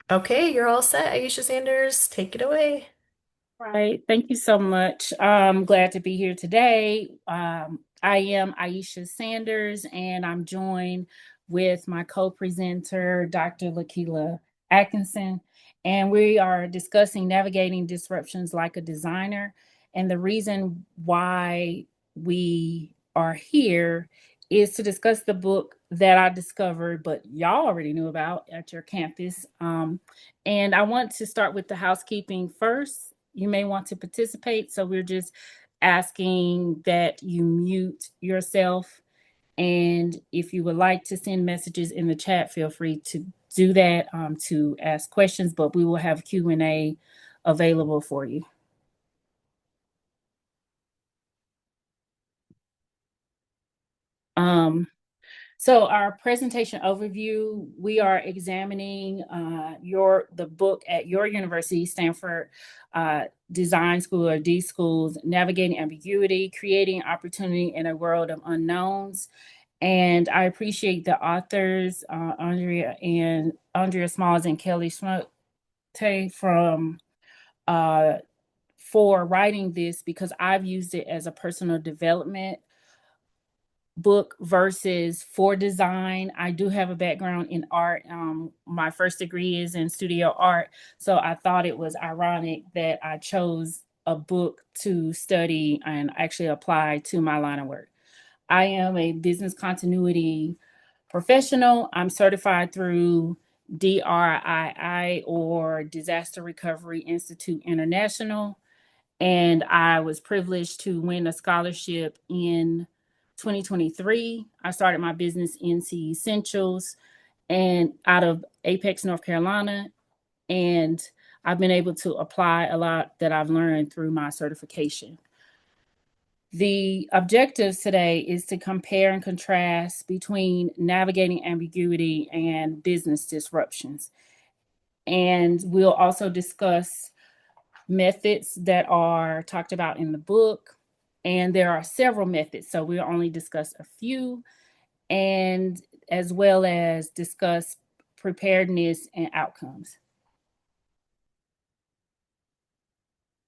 Okay, you're all set, Aisha Sanders. Take it away. Right. Thank you so much. I'm glad to be here today. I am Aisha Sanders, and I'm joined with my co-presenter, Dr. Lakila Atkinson, and we are discussing navigating disruptions like a designer. And the reason why we are here is to discuss the book that I discovered, but y'all already knew about at your campus. And I want to start with the housekeeping first. You may want to participate, so we're just asking that you mute yourself. And if you would like to send messages in the chat, feel free to do that to ask questions, but we will have Q&A available for you. Um, So our presentation overview, we are examining the book at your university, Stanford Design School or D.School's Navigating Ambiguity, Creating Opportunity in a World of Unknowns. And I appreciate the authors, Andrea Smalls and Kelly Schmutte from uh, for writing this because I've used it as a personal development book versus for design. I do have a background in art. My first degree is in studio art. So I thought it was ironic that I chose a book to study and actually apply to my line of work. I am a business continuity professional. I'm certified through DRII or Disaster Recovery Institute International, and I was privileged to win a scholarship in 2023. I started my business NC Essentials and out of Apex, North Carolina, and I've been able to apply a lot that I've learned through my certification. The objectives today is to compare and contrast between navigating ambiguity and business disruptions. And we'll also discuss methods that are talked about in the book. And there are several methods, so we'll only discuss a few, and as well as discuss preparedness and outcomes.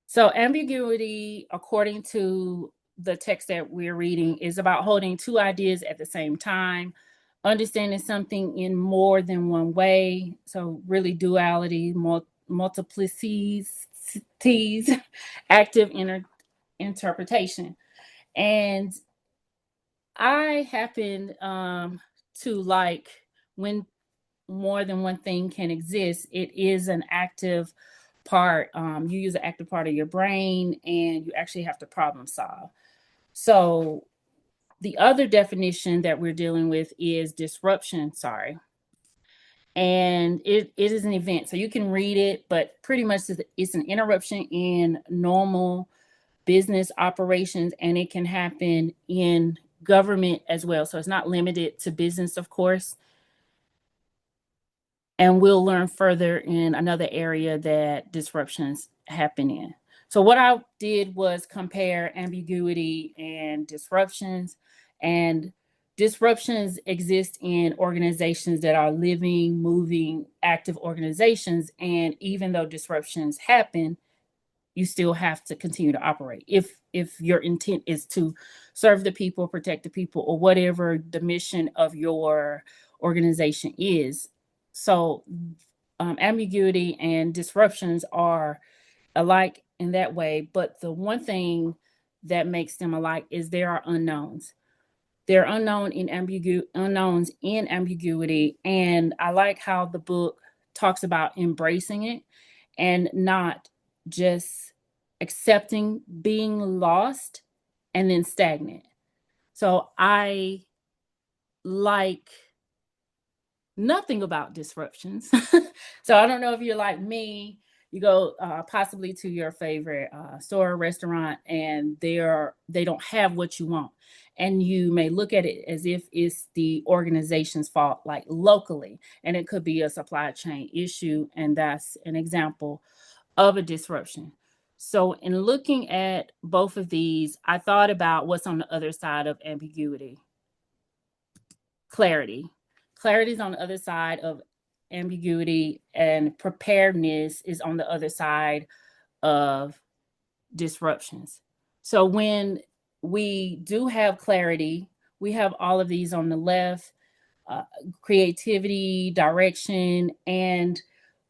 So, ambiguity, according to the text that we're reading, is about holding two ideas at the same time, understanding something in more than one way. So, really, duality, multiplicities, active interpretation. And I happen to like when more than one thing can exist, it is an active part. You use an active part of your brain and you actually have to problem solve. So, the other definition that we're dealing with is disruption. Sorry. And it is an event. So you can read it, but pretty much it's an interruption in normal business operations, and it can happen in government as well. So it's not limited to business, of course. And we'll learn further in another area that disruptions happen in. So, what I did was compare ambiguity and disruptions. And disruptions exist in organizations that are living, moving, active organizations. And even though disruptions happen, you still have to continue to operate if your intent is to serve the people, protect the people, or whatever the mission of your organization is. So ambiguity and disruptions are alike in that way, but the one thing that makes them alike is there are unknowns. They're unknowns in ambiguity, and I like how the book talks about embracing it and not just accepting being lost and then stagnant. So I like nothing about disruptions. So I don't know if you're like me. You go possibly to your favorite store or restaurant, and they don't have what you want, and you may look at it as if it's the organization's fault, like locally, and it could be a supply chain issue, and that's an example of a disruption. So, in looking at both of these, I thought about what's on the other side of ambiguity: clarity. Clarity is on the other side of ambiguity, and preparedness is on the other side of disruptions. So when we do have clarity, we have all of these on the left, uh, creativity, direction, and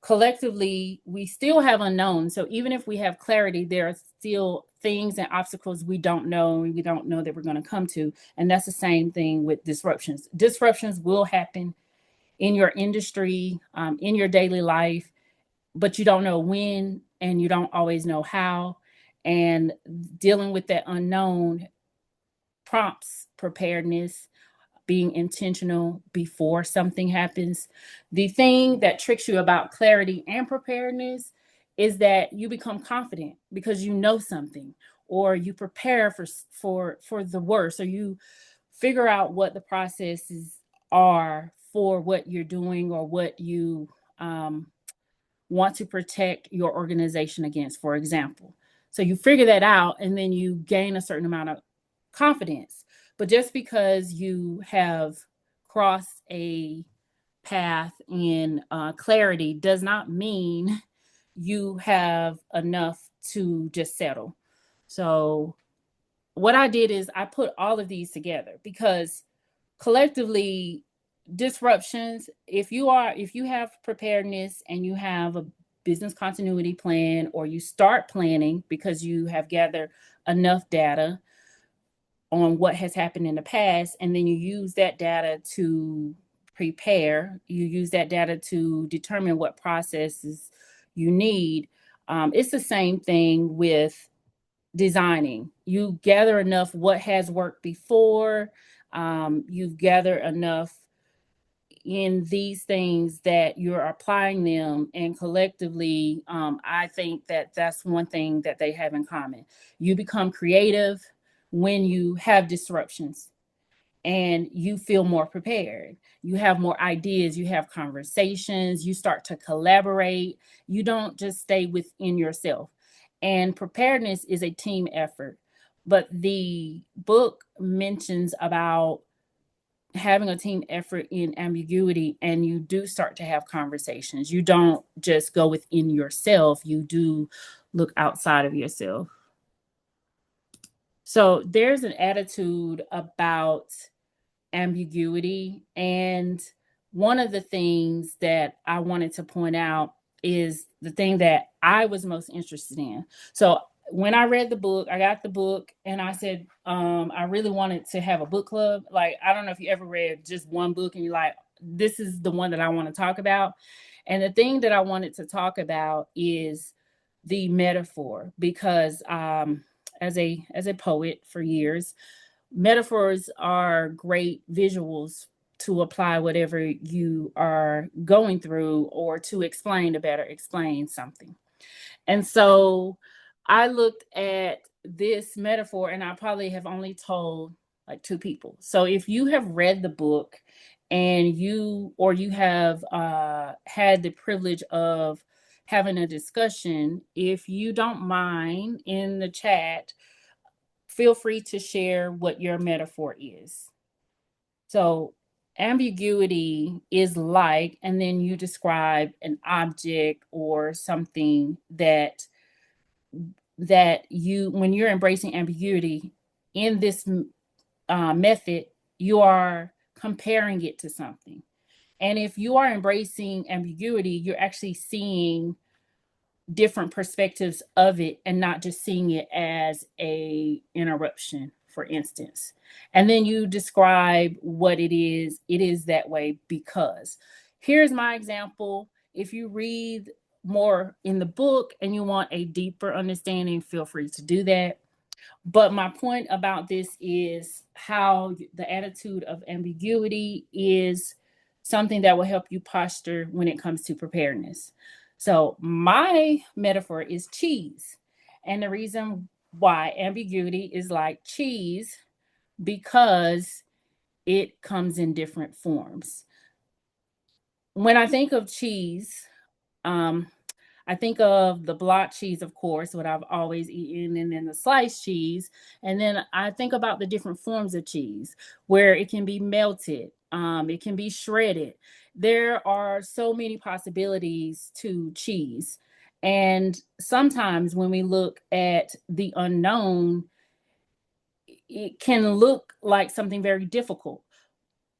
collectively, we still have unknowns. So even if we have clarity, there are still things and obstacles we don't know, and we don't know that we're going to come to. And that's the same thing with disruptions. Disruptions will happen in your industry, in your daily life, but you don't know when and you don't always know how. And dealing with that unknown prompts preparedness, being intentional before something happens. The thing that tricks you about clarity and preparedness is that you become confident because you know something, or you prepare for the worst, or you figure out what the processes are for what you're doing or what you want to protect your organization against, for example. So you figure that out and then you gain a certain amount of confidence. But just because you have crossed a path in clarity does not mean you have enough to just settle. So, what I did is I put all of these together because collectively disruptions, if you have preparedness and you have a business continuity plan, or you start planning because you have gathered enough data on what has happened in the past, and then you use that data to prepare, you use that data to determine what processes you need. It's the same thing with designing. You gather enough what has worked before, you've gathered enough in these things that you're applying them, and collectively, I think that that's one thing that they have in common. You become creative when you have disruptions, and you feel more prepared. You have more ideas, you have conversations, you start to collaborate. You don't just stay within yourself. And preparedness is a team effort. But the book mentions about having a team effort in ambiguity, and you do start to have conversations. You don't just go within yourself, you do look outside of yourself. So there's an attitude about ambiguity. And one of the things that I wanted to point out is the thing that I was most interested in. So when I read the book, I got the book and I said, I really wanted to have a book club. Like, I don't know if you ever read just one book and you're like, this is the one that I want to talk about. And the thing that I wanted to talk about is the metaphor, because as a poet for years, metaphors are great visuals to apply whatever you are going through, or to explain to better explain something. And so I looked at this metaphor, and I probably have only told like two people. So if you have read the book and you have had the privilege of having a discussion, if you don't mind, in the chat, feel free to share what your metaphor is. So, ambiguity is like, and then you describe an object or something that you, when you're embracing ambiguity in this method, you are comparing it to something. And if you are embracing ambiguity, you're actually seeing different perspectives of it and not just seeing it as a interruption, for instance. And then you describe what it is that way because. Here's my example. If you read more in the book and you want a deeper understanding, feel free to do that. But my point about this is how the attitude of ambiguity is something that will help you posture when it comes to preparedness. So, my metaphor is cheese. And the reason why ambiguity is like cheese, because it comes in different forms. When I think of cheese, um, I think of the block cheese, of course, what I've always eaten, and then the sliced cheese. And then I think about the different forms of cheese where it can be melted, it can be shredded. There are so many possibilities to cheese. And sometimes when we look at the unknown, it can look like something very difficult.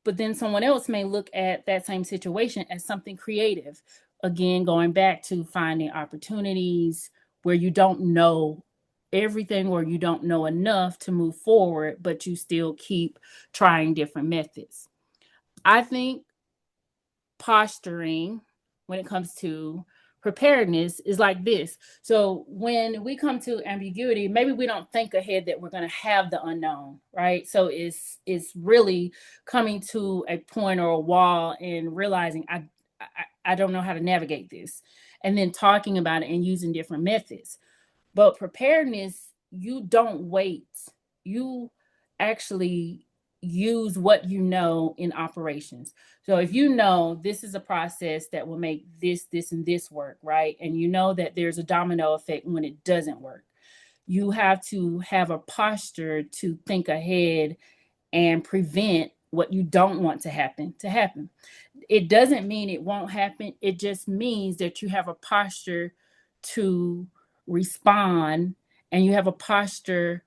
But then someone else may look at that same situation as something creative. Again, going back to finding opportunities where you don't know everything or you don't know enough to move forward, but you still keep trying different methods. I think posturing when it comes to preparedness is like this. So when we come to ambiguity, maybe we don't think ahead that we're going to have the unknown, right? So it's really coming to a point or a wall and realizing I don't know how to navigate this, and then talking about it and using different methods. But preparedness, you don't wait. You actually use what you know in operations. So if you know this is a process that will make this, this, and this work, right? And you know that there's a domino effect when it doesn't work, you have to have a posture to think ahead and prevent what you don't want to happen. It doesn't mean it won't happen. It just means that you have a posture to respond, and you have a posture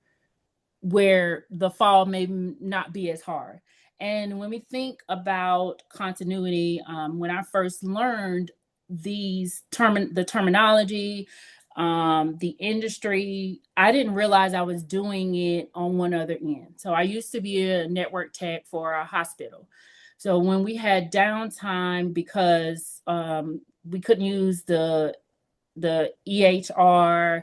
where the fall may not be as hard. And when we think about continuity, when I first learned the terminology, the industry, I didn't realize I was doing it on one other end. So I used to be a network tech for a hospital. So when we had downtime because we couldn't use the EHR.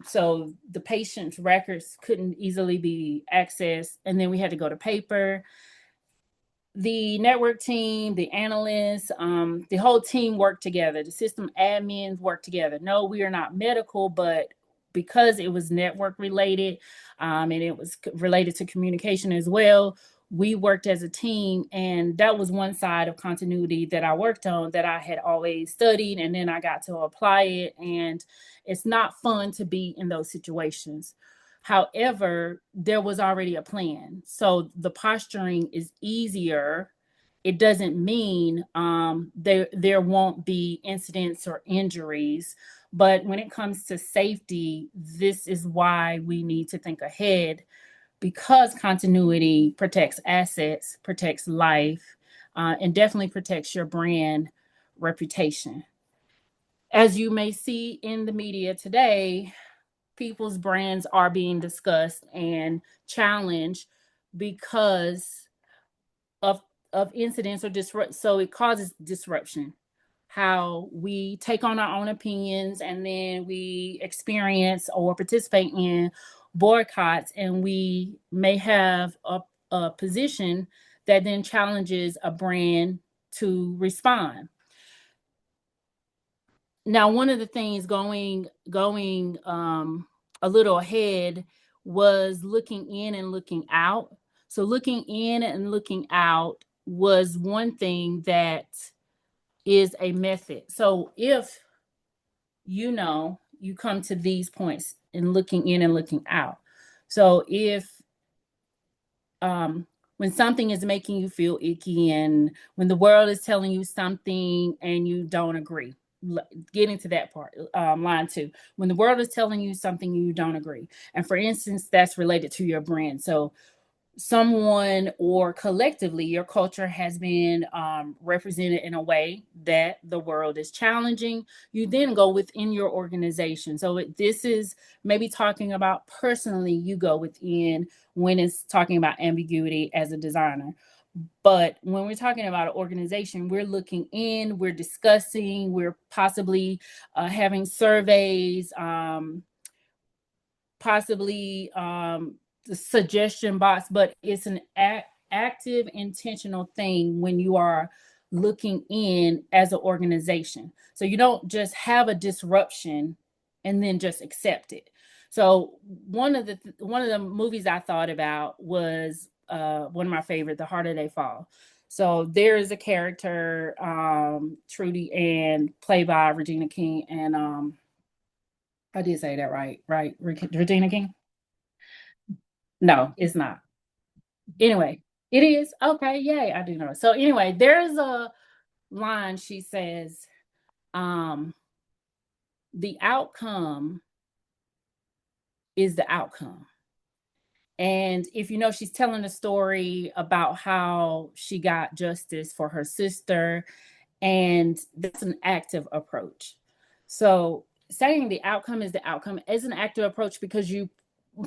So the patient's records couldn't easily be accessed. And then we had to go to paper. The network team, the analysts, the whole team worked together. The system admins worked together. No, we are not medical, but because it was network related, and it was related to communication as well, we worked as a team. And that was one side of continuity that I worked on that I had always studied. And then I got to apply it. And it's not fun to be in those situations. However, there was already a plan. So the posturing is easier. It doesn't mean there won't be incidents or injuries. But when it comes to safety, this is why we need to think ahead, because continuity protects assets, protects life, and definitely protects your brand reputation. As you may see in the media today, people's brands are being discussed and challenged because of incidents or disrupt. So it causes disruption. How we take on our own opinions and then we experience or participate in boycotts, and we may have a position that then challenges a brand to respond. Now, one of the things going a little ahead was looking in and looking out. So looking in and looking out was one thing that is a method. So if you come to these points in looking in and looking out. So if when something is making you feel icky, and when the world is telling you something and you don't agree, getting to that part, line two, when the world is telling you something you don't agree, and for instance that's related to your brand. So someone or collectively your culture has been represented in a way that the world is challenging, you then go within your organization. So this is maybe talking about personally, you go within when it's talking about ambiguity as a designer. But when we're talking about an organization, we're looking in, we're discussing, we're possibly having surveys, possibly the suggestion box, but it's an active, intentional thing when you are looking in as an organization. So you don't just have a disruption and then just accept it. So one of the movies I thought about was one of my favorite, The Harder They Fall. So there is a character, Trudy, and played by Regina King, and I did say that right? Regina King? No, it's not. Anyway, It is? Okay, yay, I do know. So anyway, there's a line she says, um, the outcome is the outcome. And if you know, she's telling a story about how she got justice for her sister, and that's an active approach. So saying the outcome is the outcome is an active approach because you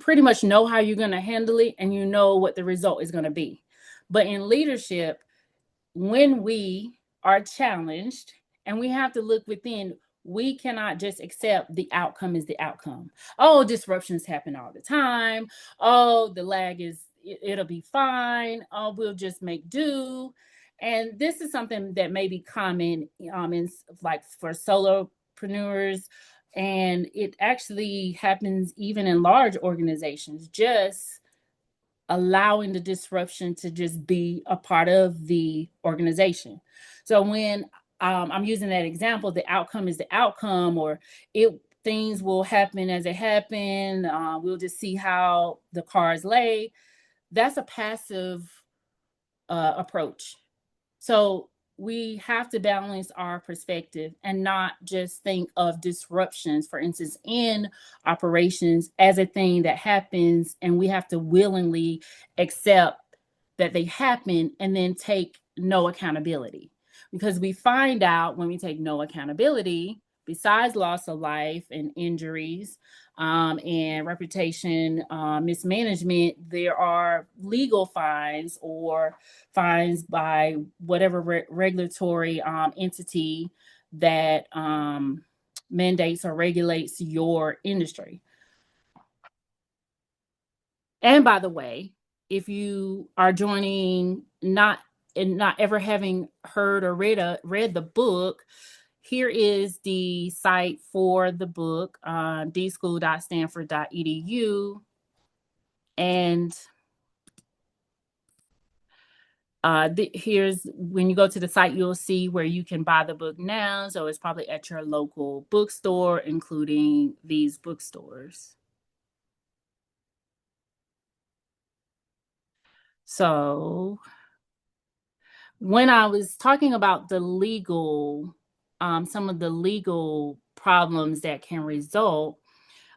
pretty much know how you're going to handle it and you know what the result is going to be. But in leadership, when we are challenged and we have to look within, we cannot just accept the outcome is the outcome. Oh, disruptions happen all the time. Oh, the lag is, it'll be fine. Oh, we'll just make do. And this is something that may be common in like for solopreneurs, and it actually happens even in large organizations. Just allowing the disruption to just be a part of the organization. So when I'm using that example, the outcome is the outcome, or it things will happen as they happen. We'll just see how the cards lay. That's a passive approach. So we have to balance our perspective and not just think of disruptions, for instance, in operations as a thing that happens, and we have to willingly accept that they happen and then take no accountability. Because we find out when we take no accountability, besides loss of life and injuries, and reputation mismanagement, there are legal fines or fines by whatever regulatory entity that mandates or regulates your industry. And by the way, if you are joining not and not ever having heard or read the book, here is the site for the book, d.school.stanford.edu. And here's when you go to the site, you'll see where you can buy the book now. So it's probably at your local bookstore, including these bookstores. So when I was talking about the legal, some of the legal problems that can result,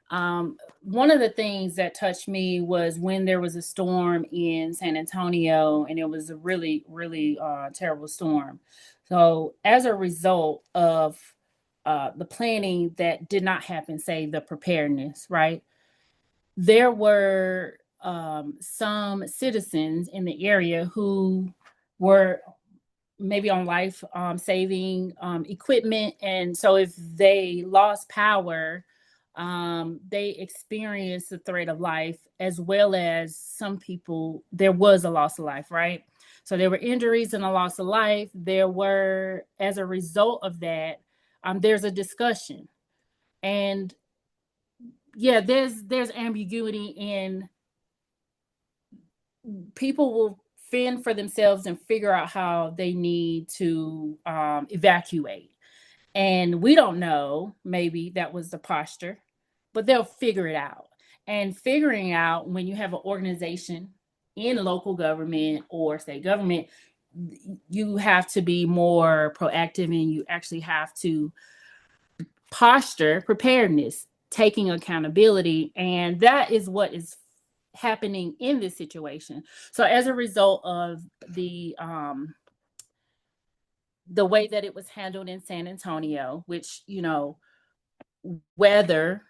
one of the things that touched me was when there was a storm in San Antonio, and it was a really, really terrible storm. So, as a result of the planning that did not happen, say the preparedness, right? There were some citizens in the area who were maybe on life saving equipment. And so if they lost power, they experienced the threat of life, as well as some people, there was a loss of life, right? So there were injuries and a loss of life. There were, as a result of that, there's a discussion. And yeah, there's ambiguity in people will fend for themselves and figure out how they need to evacuate. And we don't know, maybe that was the posture, but they'll figure it out. And figuring out when you have an organization in local government or state government, you have to be more proactive and you actually have to posture preparedness, taking accountability. And that is what is happening in this situation. So as a result of the way that it was handled in San Antonio, which, you know, weather,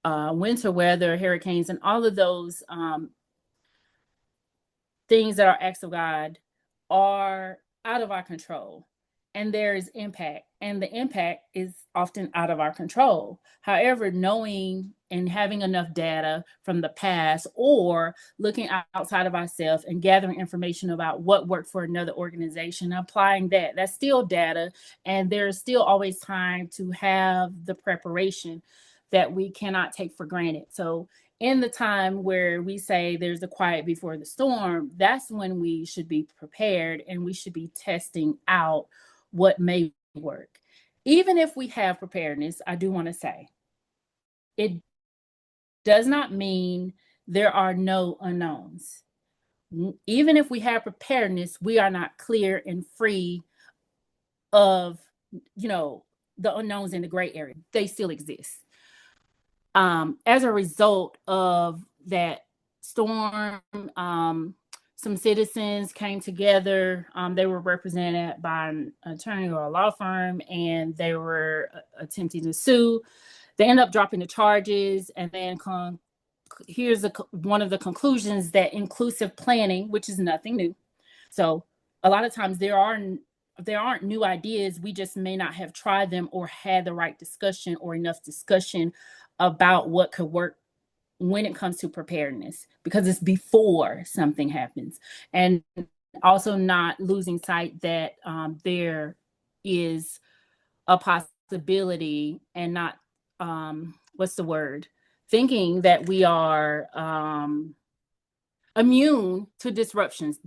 winter weather, hurricanes, and all of those things that are acts of God are out of our control. And there is impact, and the impact is often out of our control. However, knowing and having enough data from the past, or looking outside of ourselves and gathering information about what worked for another organization, applying that, that's still data. And there's still always time to have the preparation that we cannot take for granted. So in the time where we say there's a quiet before the storm, that's when we should be prepared and we should be testing out what may work. Even if we have preparedness, I do want to say it does not mean there are no unknowns. even if we have preparedness, we are not clear and free of, you know, the unknowns in the gray area. They still exist. As a result of that storm, some citizens came together. They were represented by an attorney or a law firm, and they were attempting to sue. They end up dropping the charges, and then here's one of the conclusions, that inclusive planning, which is nothing new. So a lot of times there aren't new ideas. We just may not have tried them or had the right discussion or enough discussion about what could work when it comes to preparedness, because it's before something happens. And also not losing sight that there is a possibility, and not what's the word, thinking that we are immune to disruptions.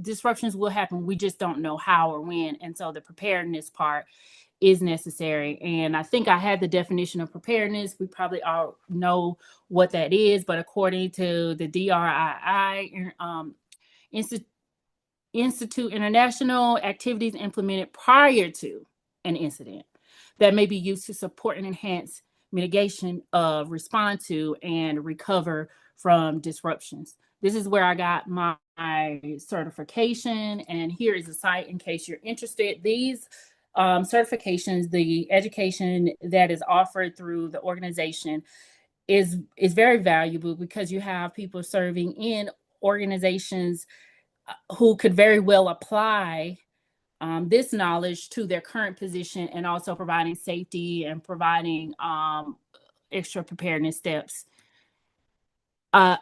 Disruptions will happen. We just don't know how or when. And so the preparedness part is necessary. And I think I had the definition of preparedness. We probably all know what that is, but according to the DRII, institute international activities implemented prior to an incident that may be used to support and enhance mitigation of, respond to, and recover from disruptions. This is where I got my certification, and here is a site in case you're interested. These certifications, the education that is offered through the organization is very valuable, because you have people serving in organizations who could very well apply this knowledge to their current position, and also providing safety and providing extra preparedness steps. Uh,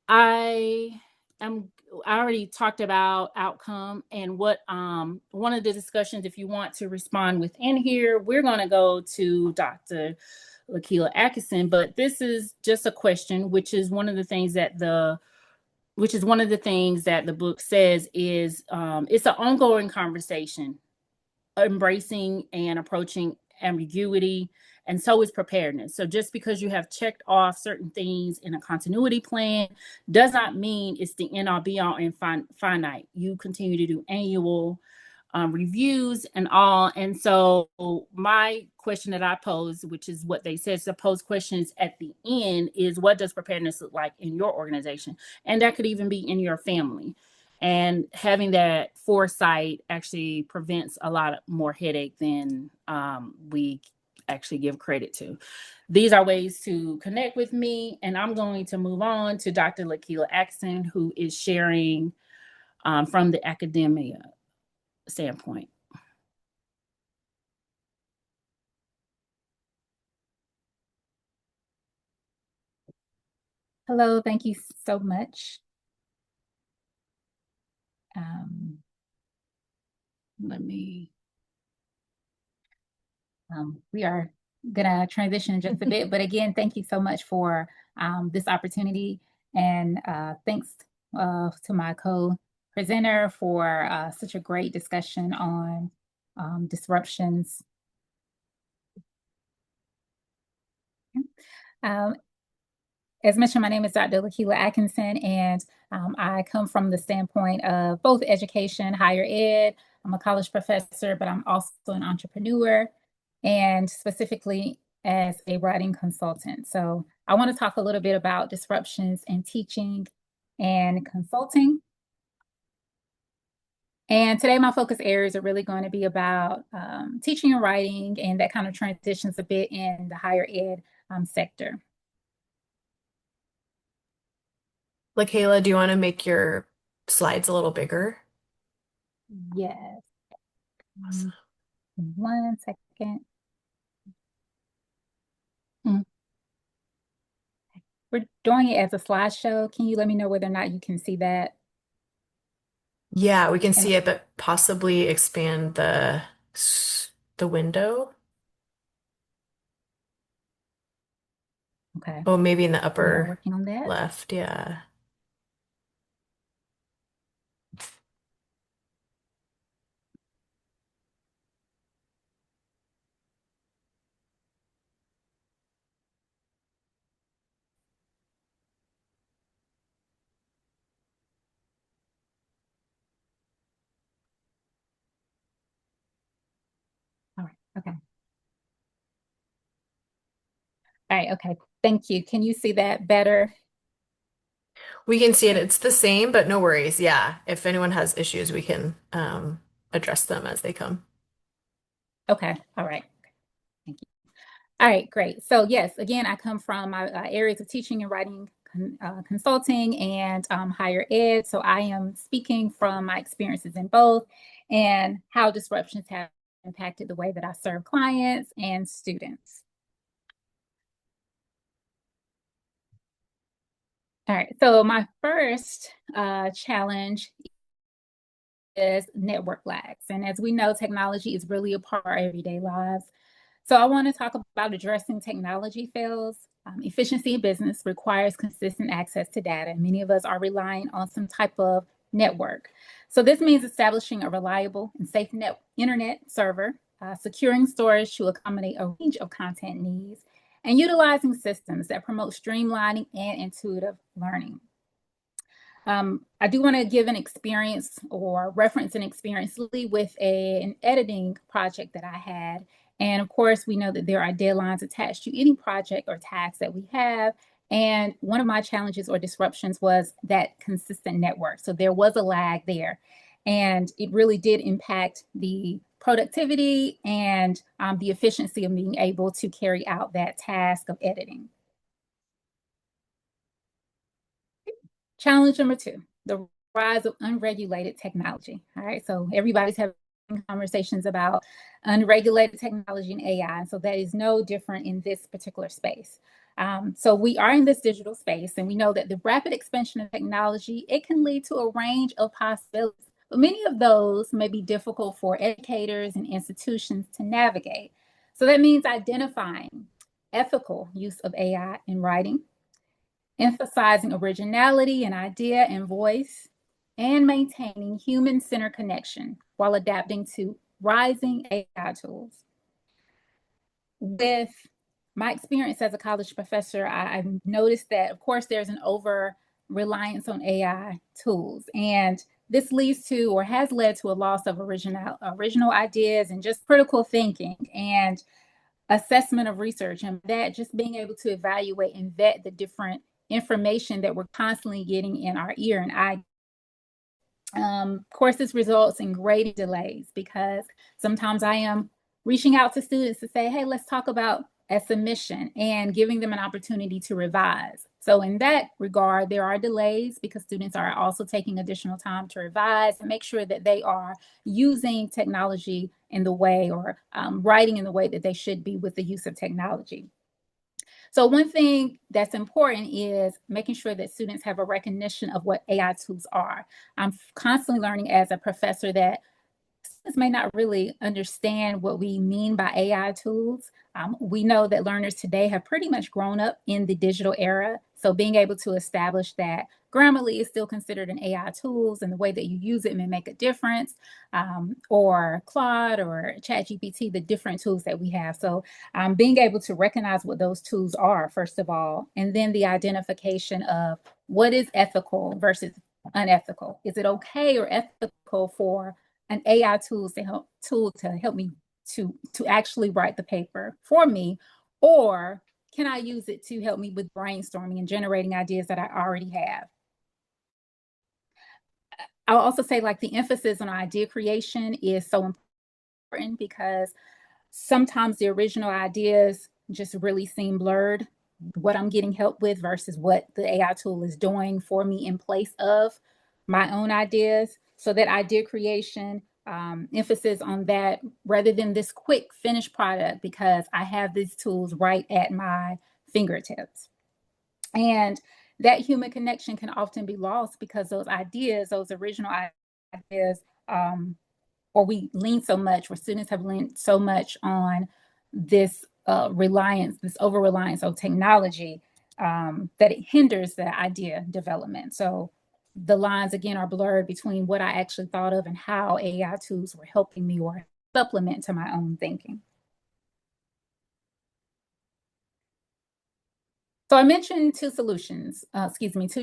I am. I already talked about outcome, and what one of the discussions. If you want to respond within here, we're going to go to Dr. Lakila Atkinson, but this is just a question, which is one of the things that the book says is it's an ongoing conversation, embracing and approaching ambiguity, and so is preparedness. So just because you have checked off certain things in a continuity plan does not mean it's the end all be all and finite. You continue to do annual reviews and all. And so my question that I pose, which is what they said, to pose questions at the end, is what does preparedness look like in your organization? And that could even be in your family. And having that foresight actually prevents a lot more headache than we actually give credit to. These are ways to connect with me, and I'm going to move on to Dr. Lakila Axon, who is sharing from the academia standpoint. Hello, thank you so much. Um, Let me. we are gonna transition just a bit, but again, thank you so much for this opportunity, and thanks to my co-presenter for such a great discussion on disruptions. Um, As mentioned, my name is Dr. Lakila Atkinson, and I come from the standpoint of both education, higher ed. I'm a college professor, but I'm also an entrepreneur, and specifically as a writing consultant. So I want to talk a little bit about disruptions in teaching and consulting. And today, my focus areas are really going to be about teaching and writing, and that kind of transitions a bit in the higher ed sector. Lakayla, do you want to make your slides a little bigger? Yes. Awesome. 1 second. Mm. We're doing it as a slideshow. Can you let me know whether or not you can see that? Yeah, we can And see it, but possibly expand the window. okay, Oh, maybe in the we are upper working on that. left. Yeah. Okay. All right. Okay. Thank you. Can you see that better? We can see it. It's the same, but no worries. Yeah. If anyone has issues, we can address them as they come. Okay. All right. Thank you. All right. Great. So yes, again, I come from my areas of teaching and writing, consulting, and higher ed. So I am speaking from my experiences in both and how disruptions have impacted the way that I serve clients and students. All right. So my first challenge is network lags. And as we know, technology is really a part of our everyday lives. So I want to talk about addressing technology fails. Efficiency in business requires consistent access to data. Many of us are relying on some type of network. So this means establishing a reliable and safe internet server, securing storage to accommodate a range of content needs, and utilizing systems that promote streamlining and intuitive learning. I do want to give an experience or reference an experience with an editing project that I had. And of course, we know that there are deadlines attached to any project or task that we have. And one of my challenges or disruptions was that consistent network. So there was a lag there. And it really did impact the productivity and the efficiency of being able to carry out that task of editing. Challenge number two, the rise of unregulated technology. All right, so everybody's having conversations about unregulated technology and AI. And so that is no different in this particular space. So we are in this digital space, and we know that the rapid expansion of technology, it can lead to a range of possibilities. But many of those may be difficult for educators and institutions to navigate. So that means identifying ethical use of AI in writing, emphasizing originality and idea and voice, and maintaining human-centered connection while adapting to rising AI tools. With my experience as a college professor, I've noticed that, of course, there's an over reliance on AI tools. And this leads to or has led to a loss of original ideas and just critical thinking and assessment of research, and that just being able to evaluate and vet the different information that we're constantly getting in our ear and eye. Courses results in grading delays because sometimes I am reaching out to students to say, hey, let's talk about a submission and giving them an opportunity to revise. So in that regard, there are delays because students are also taking additional time to revise and make sure that they are using technology in the way or writing in the way that they should be with the use of technology. So one thing that's important is making sure that students have a recognition of what AI tools are. I'm constantly learning as a professor that students may not really understand what we mean by AI tools. We know that learners today have pretty much grown up in the digital era. So being able to establish that Grammarly is still considered an AI tools and the way that you use it may make a difference, or Claude or ChatGPT, the different tools that we have. So being able to recognize what those tools are, first of all, and then the identification of what is ethical versus unethical. Is it okay or ethical for an AI tool to help me to actually write the paper for me, or can I use it to help me with brainstorming and generating ideas that I already have? I'll also say like the emphasis on idea creation is so important because sometimes the original ideas just really seem blurred, what I'm getting help with versus what the AI tool is doing for me in place of my own ideas. So that idea creation, emphasis on that rather than this quick finished product because I have these tools right at my fingertips. And that human connection can often be lost because those ideas, those original ideas, or we lean so much, where students have leaned so much on this reliance, this over reliance on technology, that it hinders the idea development. So the lines again are blurred between what I actually thought of and how AI tools were helping me or supplement to my own thinking. So I mentioned two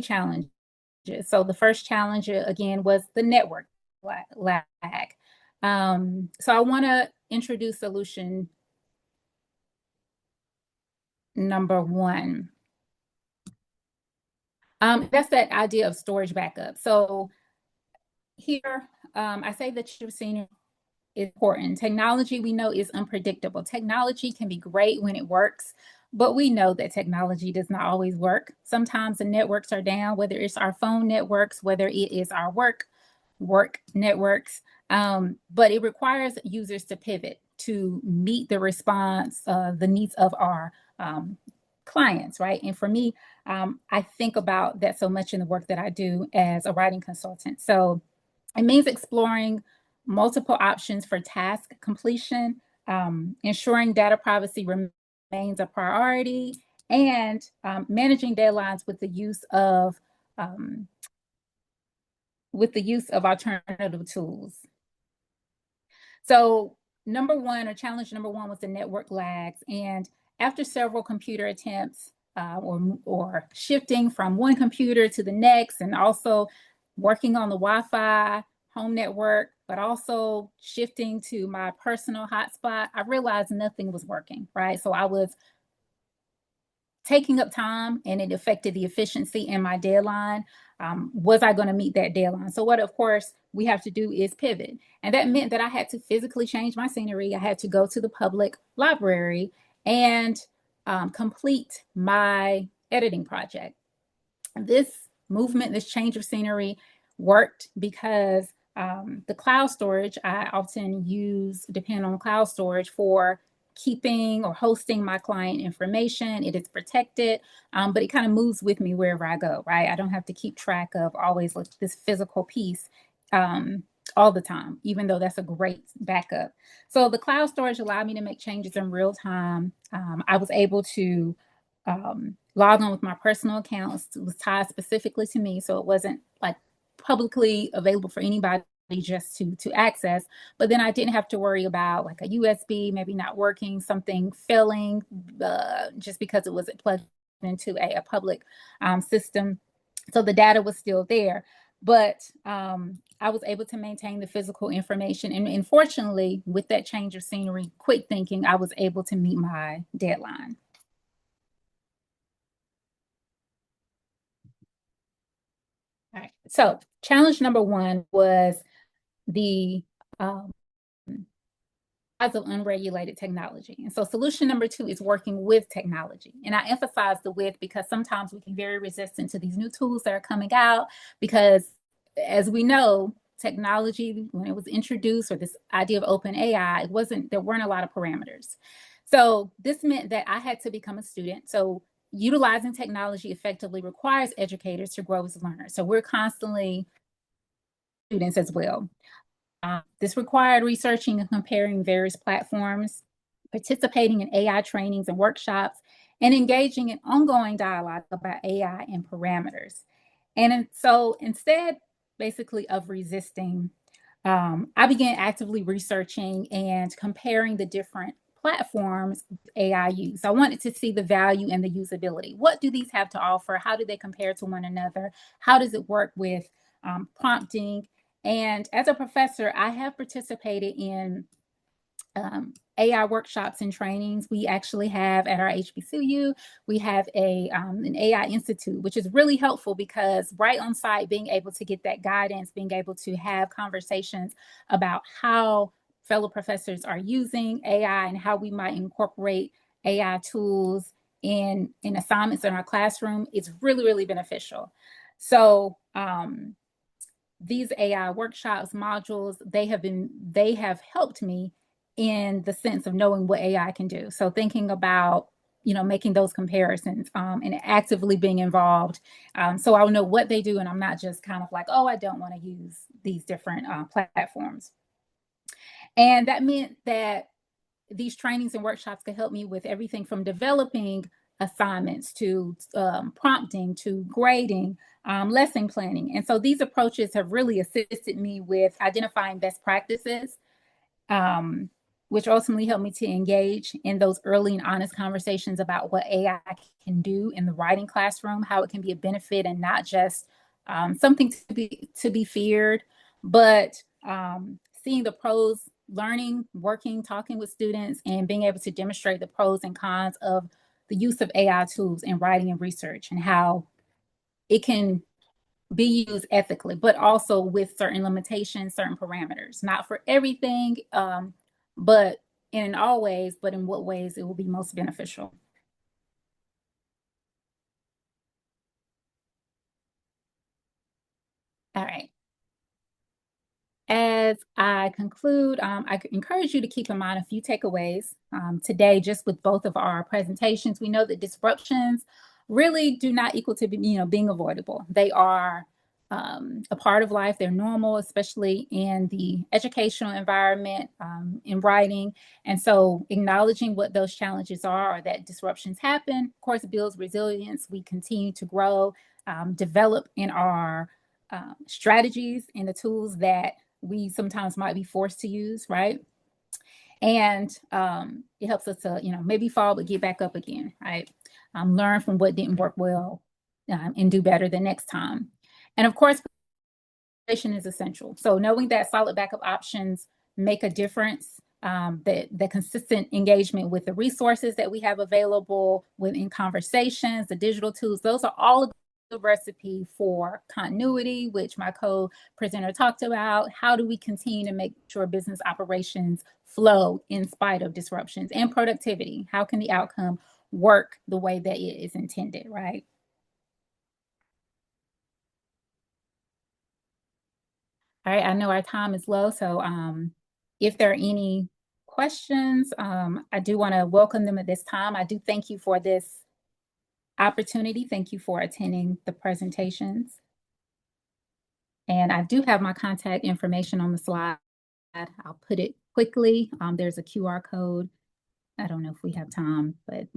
challenges. So the first challenge again was the network lag. So I want to introduce solution number one. That's that idea of storage backup. So here, I say that your senior is important. Technology, we know, is unpredictable. Technology can be great when it works, but we know that technology does not always work. Sometimes the networks are down, whether it's our phone networks, whether it is our work networks. But it requires users to pivot to meet the response, the needs of our clients, right? And for me, I think about that so much in the work that I do as a writing consultant. So it means exploring multiple options for task completion, ensuring data privacy remains a priority, and managing deadlines um, with the use of alternative tools. So challenge number one was the network lags. And after several computer attempts or shifting from one computer to the next, and also working on the Wi-Fi home network, but also shifting to my personal hotspot, I realized nothing was working, right? So I was taking up time and it affected the efficiency in my deadline. Was I going to meet that deadline? So what, of course, we have to do is pivot. And that meant that I had to physically change my scenery. I had to go to the public library and complete my editing project. This movement, this change of scenery worked because the cloud storage, I often depend on cloud storage for keeping or hosting my client information. It is protected, but it kind of moves with me wherever I go, right? I don't have to keep track of always this physical piece all the time, even though that's a great backup. So the cloud storage allowed me to make changes in real time. I was able to log on with my personal accounts. It was tied specifically to me, so it wasn't like publicly available for anybody just to access. But then I didn't have to worry about like a USB maybe not working, something failing just because it wasn't plugged into a public system. So the data was still there, but I was able to maintain the physical information. And fortunately, with that change of scenery, quick thinking, I was able to meet my deadline. All right. So challenge number one was the rise of unregulated technology. And so solution number two is working with technology. And I emphasize the with because sometimes we can be very resistant to these new tools that are coming out because as we know, technology, when it was introduced or this idea of open AI, there weren't a lot of parameters. So this meant that I had to become a student. So utilizing technology effectively requires educators to grow as learners. So we're constantly students as well. This required researching and comparing various platforms, participating in AI trainings and workshops, and engaging in ongoing dialogue about AI and parameters. And so instead, basically, of resisting, I began actively researching and comparing the different platforms AI use. I wanted to see the value and the usability. What do these have to offer? How do they compare to one another? How does it work with prompting? And as a professor, I have participated in AI workshops and trainings. We actually have at our HBCU, we have an AI Institute, which is really helpful because right on site, being able to get that guidance, being able to have conversations about how fellow professors are using AI and how we might incorporate AI tools in assignments in our classroom is really, really beneficial. So these AI workshops, modules, they have helped me in the sense of knowing what AI can do. So thinking about, making those comparisons and actively being involved. So I'll know what they do and I'm not just kind of like, oh, I don't want to use these different platforms. And that meant that these trainings and workshops could help me with everything from developing assignments to prompting to grading, lesson planning. And so these approaches have really assisted me with identifying best practices, which ultimately helped me to engage in those early and honest conversations about what AI can do in the writing classroom, how it can be a benefit and not just something to be feared, but seeing the pros learning, working, talking with students, and being able to demonstrate the pros and cons of the use of AI tools in writing and research and how it can be used ethically, but also with certain limitations, certain parameters. Not for everything, but in all ways, but in what ways it will be most beneficial. All right. As I conclude, I encourage you to keep in mind a few takeaways today, just with both of our presentations. We know that disruptions really do not equal to being avoidable. They are a part of life. They're normal, especially in the educational environment, in writing. And so acknowledging what those challenges are or that disruptions happen, of course, builds resilience. We continue to grow, develop in our strategies and the tools that we sometimes might be forced to use, right? And it helps us to, maybe fall but get back up again, right? Learn from what didn't work well and do better the next time. And of course, is essential. So knowing that solid backup options make a difference, the consistent engagement with the resources that we have available within conversations, the digital tools, those are all of the recipe for continuity, which my co-presenter talked about. How do we continue to make sure business operations flow in spite of disruptions, and productivity? How can the outcome work the way that it is intended, right? All right, I know our time is low, so if there are any questions, I do want to welcome them at this time. I do thank you for this opportunity. Thank you for attending the presentations. And I do have my contact information on the slide. I'll put it quickly. There's a QR code. I don't know if we have time, but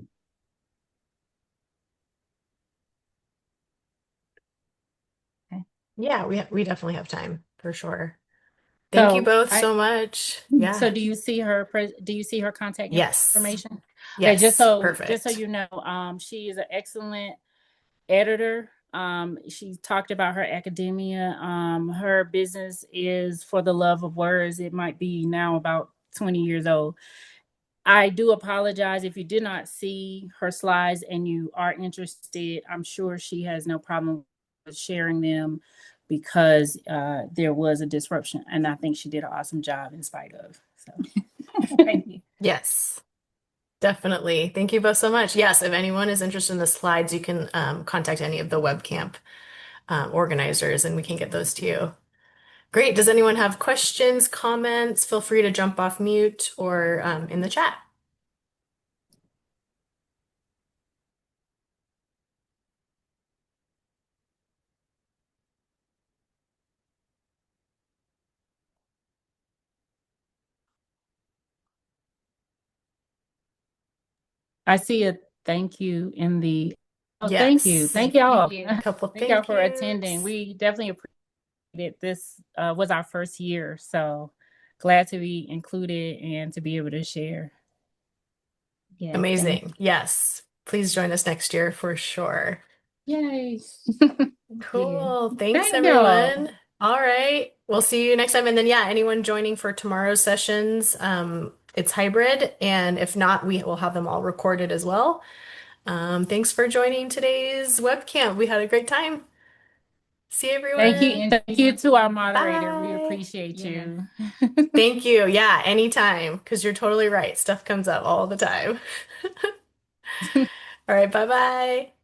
okay. Yeah, we definitely have time for sure. Thank you both so much. So Yeah. do you see her contact Yes. information? Okay, Yes. just so Perfect. you know, she is an excellent editor. She talked about her academia. Her business is For the Love of Words. It might be now about 20 years old. I do apologize if you did not see her slides and you are interested. I'm sure she has no problem with sharing them because there was a disruption, and I think she did an awesome job in spite of. So, Thank you. Yes. Definitely. Thank you both so much. Yes, if anyone is interested in the slides, you can contact any of the webcamp organizers and we can get those to you. Great. Does anyone have questions, comments? Feel free to jump off mute or in the chat. I see a thank you in the. Oh, thank you. Yes. Thank y'all. Thank you. Couple Thank y'all thank for attending. yous. We definitely appreciate it. This was our first year, so glad to be included and to be able to share. Yes, thank Amazing. Yes. Please join us next year for sure. Yay. you. Cool. Thanks, Thank y'all. everyone. All right. We'll see you next time. And then, yeah, anyone joining for tomorrow's sessions, it's hybrid. And if not, we will have them all recorded as well. Thanks for joining today's webcam. We had a great time. See Thank you. everyone. And thank you to our moderator. We Bye. appreciate Yes. you. Thank you. Yeah, anytime, because you're totally right. Stuff comes up all the time. All right. Bye bye.